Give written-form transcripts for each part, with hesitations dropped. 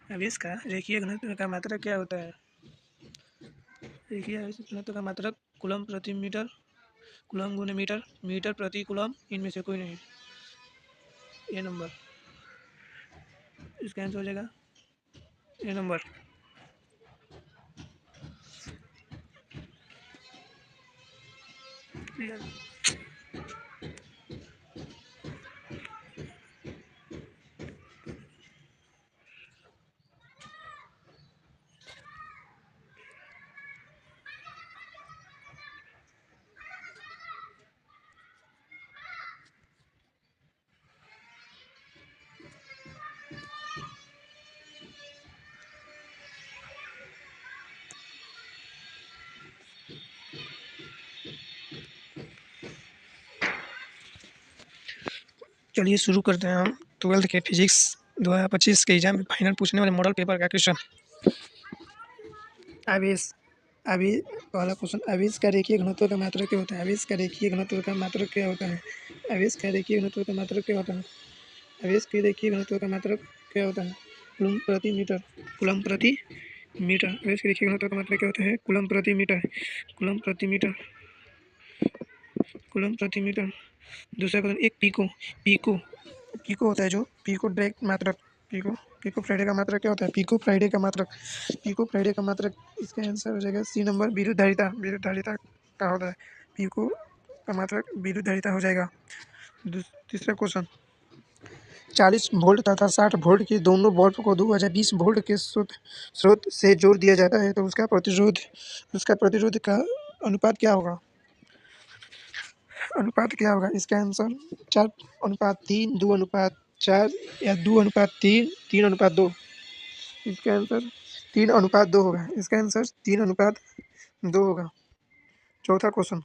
आवेश का रेखीय घनत्व का मात्रक क्या होता है? रेखीय आवेश घनत्व का मात्रक कूलम प्रति मीटर, कूलम गुने मीटर, मीटर प्रति कूलम, इनमें से कोई नहीं। ए नंबर, इसका आंसर हो जाएगा ए नंबर। चलिए शुरू करते हैं हम 12th के फिजिक्स 2025 के एग्जाम में फाइनल पूछने वाले मॉडल पेपर का क्वेश्चन। आवेश आवेश पहला क्वेश्चन, आवेश का रेखीय घनत्व का मात्रक क्या होता है? आवेश का रेखीय घनत्व का मात्रक क्या होता है? आवेश का रेखीय घनत्व का मात्रक क्या होता है? आवेश के रेखीय घनत्व का मात्रक क्या होता है? कूलम प्रति मीटर, कूलम प्रति मीटर। आवेश के रेखीय घनत्व का मात्रक क्या होता है? कूलम प्रति मीटर, कूलम प्रति मीटर, कूलम प्रति मीटर। दूसरा क्वेश्चन, एक पीको, पीको पीको होता है जो पीको डायरेक्ट मात्रक, पीको पीको फ्राइडे का मात्रक क्या होता है? पीको फ्राइडे का मात्रक, पीको फ्राइडे का मात्रक। इसका आंसर हो जाएगा सी नंबर, विद्युत धारिता, विद्युत धारिता का होता है पीको का मात्रक, विद्युत धारिता हो जाएगा। तीसरा क्वेश्चन, 40 वोल्ट तथा 60 वोल्ट के दोनों बल्ब को 2020 वोल्ट के स्रोत से जोड़ दिया जाता है तो उसका प्रतिरोध का अनुपात क्या होगा? अनुपात क्या होगा? इसका आंसर 4:3, 2:4 या 2:3, 3:2। इसका आंसर 3:2 होगा। इसका आंसर 3:2 होगा। चौथा क्वेश्चन,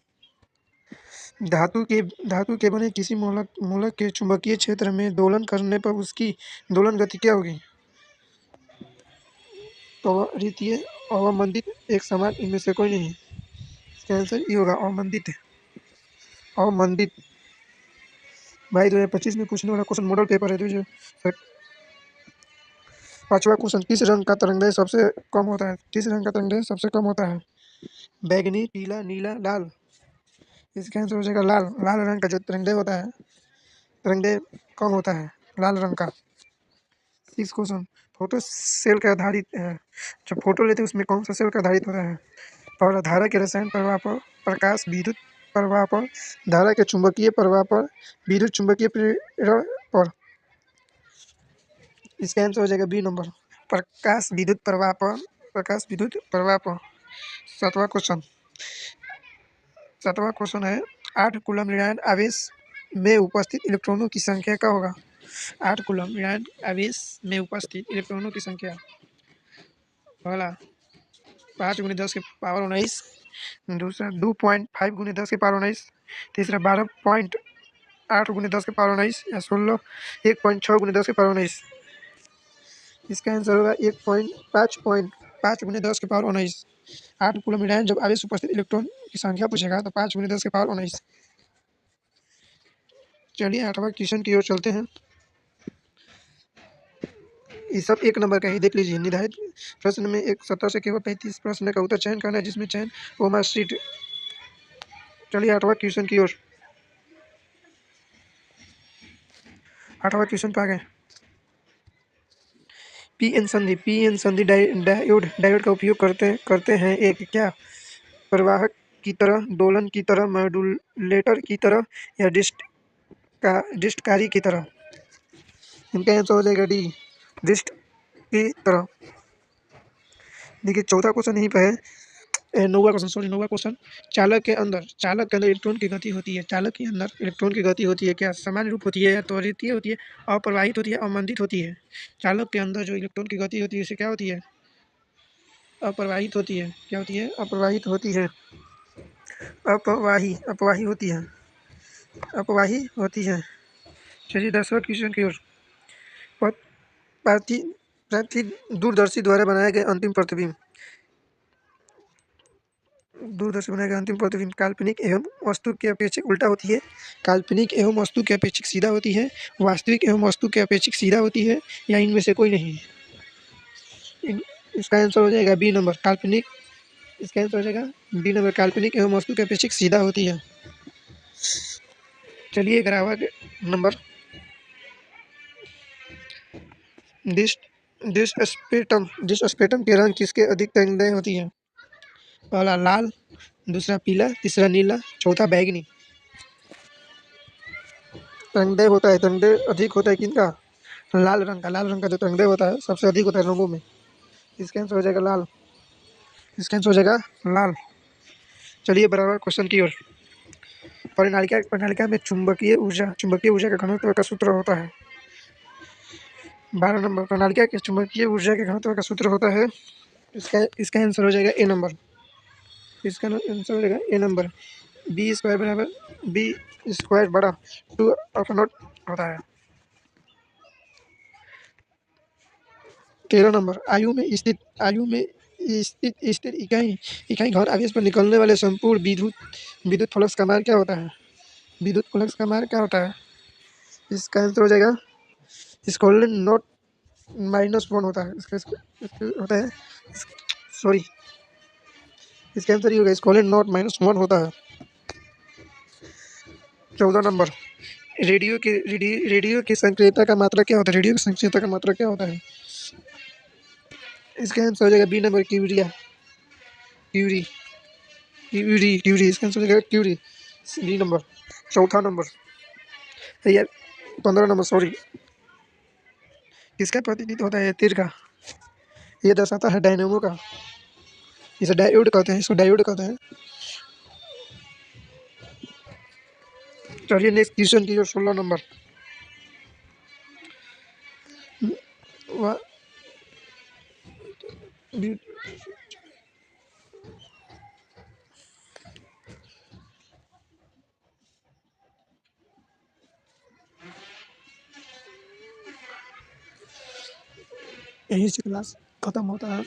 धातु के बने किसी मूलक के चुंबकीय क्षेत्र में दोलन करने पर उसकी दोलन गति क्या होगी? त्वरितीय, अवमंदित, एक समान, इनमें से कोई नहीं। इसका आंसर ये होगा, अवमंदित, अवमंदित। भाई 2025 में पूछने वाला क्वेश्चन मॉडल पेपर है तो पांचवा क्वेश्चन, किस रंग का तरंगदैर्घ्य सबसे कम होता है? किस रंग का तरंगदैर्घ्य सबसे कम होता है? बैगनी, पीला, नीला, लाल। इसका आंसर हो जाएगा लाल। लाल रंग का जो तरंगदैर्घ्य होता है, तरंगदैर्घ्य कम होता है लाल रंग का। सिक्स क्वेश्चन, फोटो सेल का आधारित है, जब फोटो लेते हैं उसमें कौन सा सेल का आधारित होता है? पहला, धारा के रसायन प्रभाव पर, प्रकाश विद्युत प्रभाव पर, धारा के चुंबकीय प्रभाव पर, विद्युत चुंबकीय प्रेरण पर। इसका आंसर हो जाएगा बी नंबर, प्रकाश विद्युत प्रवाह पर, प्रकाश विद्युत प्रवाह पर। सातवां क्वेश्चन है, 8 कूलम ऋणायन आवेश में उपस्थित इलेक्ट्रॉनों की संख्या क्या होगा? 8 कूलम ऋणायन आवेश में उपस्थित इलेक्ट्रॉनों की संख्या। पहला 5 × 10⁻19, दूसरा 2.5 × 10⁻19, तीसरा 12.8 × 10⁻19 या 1.6 × 10⁻19। इसका आंसर होगा 5.5 × 10⁻19। 8 कूलम ऋणायन जब आवेश उपस्थित इलेक्ट्रॉन की संख्या पूछेगा तो 5 × 10⁻19। चलिए 8वां क्वेश्चन की ओर चलते हैं। ये सब एक नंबर का ही, देख लीजिए। निर्धारित प्रश्न में एक 70 से केवल 35 प्रश्न का उत्तर चयन करना है, जिसमें चयन वो मार्कशीट। चलिए 8वां क्वेश्चन की ओर। 8वां क्वेश्चन पे आ गए। पीएन संधि डायोड का उपयोग करते हैं एक क्या? प्रवाहक की तरह, दोलन की तरह, मॉड्यूलेटर की तरह या डिस्टकारी की तरह। इनका आंसर हो जाएगा डी, डिस्ट की तरह। देखिए चौथा क्वेश्चन यहीं पे है, नौवां क्वेश्चन, चालक के अंदर इलेक्ट्रॉन की गति होती है। चालक के अंदर इलेक्ट्रॉन की गति होती है क्या? समान रूप होती है या त्वरितीय होती है, अप्रवाहित होती है, अवमंदित होती है? चालक के अंदर जो इलेक्ट्रॉन की गति होती है इसे क्या होती है? अप्रवाहित होती है। क्या होती है? अप्रवाहित होती है। अपवाही होती है, अपवाही होती है। चलिए 10वां क्वेश्चन की ओर। प्रति दूरदर्शी द्वारा बनाया गया अंतिम प्रतिबिंब, दूरदर्शी बनाया गया अंतिम प्रतिबिंब काल्पनिक एवं वस्तु के अपेक्षित उल्टा होती है, काल्पनिक एवं वस्तु के अपेक्षित सीधा होती है, वास्तविक एवं वस्तु के अपेक्षित सीधा होती है, या इनमें से कोई नहीं? इसका आंसर हो जाएगा बी नंबर काल्पनिक। इसका आंसर हो जाएगा बी नंबर काल्पनिक एवं वस्तु की अपेक्षित सीधा होती है। चलिए 11वां नंबर, डिस्क स्पेटम के रंग किसके अधिक तंगें होती है? पहला लाल, दूसरा पीला, तीसरा नीला, चौथा बैंगनी। तंगें होता है, तंगें अधिक होता है किनका? लाल रंग का जो तंगें होता है सबसे अधिक होता है रंगों में। इसका आंसर हो जाएगा लाल। इसका आंसर हो जाएगा लाल। चलिए बराबर क्वेश्चन की ओर। परिनालिका में चुंबकीय ऊर्जा का घनत्व का सूत्र होता है। 12 नंबर, प्रणालिका के चुंबकीय ऊर्जा के घनत्व का सूत्र होता है। इसका आंसर हो जाएगा ए नंबर। इसका आंसर हो जाएगा ए नंबर, बी स्क्वायर बराबर बी स्क्वायर बड़ा 2 अल्फा नॉट होता है। 13 नंबर, आयु में स्थिर इकाई घर आवेश पर निकलने वाले संपूर्ण विद्युत फ्लक्स का मान क्या होता है? विद्युत फ्लक्स का मान क्या होता है? इसका आंसर हो जाएगा स्कोलन नॉट -1 होता है। इसका होता है, सॉरी, इसका आंसर ये होगा स्कोलन नॉट -1 होता है। 14 नंबर, रेडियो की संक्रियता का मात्रा क्या होता है? रेडियो की संक्रियता का मात्रा क्या होता है? इसका आंसर हो जाएगा बी नंबर क्यूरिया क्यूरी क्यूरी। इसका आंसर हो जाएगा क्यूरी, बी नंबर। चौथा नंबर, यार 15 नंबर, सॉरी, किसका प्रतिनिधित्व होता है तीर का? ये दर्शाता है डायनेमो का। इसे डायोड कहते हैं, इसको डायोड कहते हैं। चलिए नेक्स्ट क्वेश्चन की 16 नंबर, यहीं से क्लास खत्म होता है।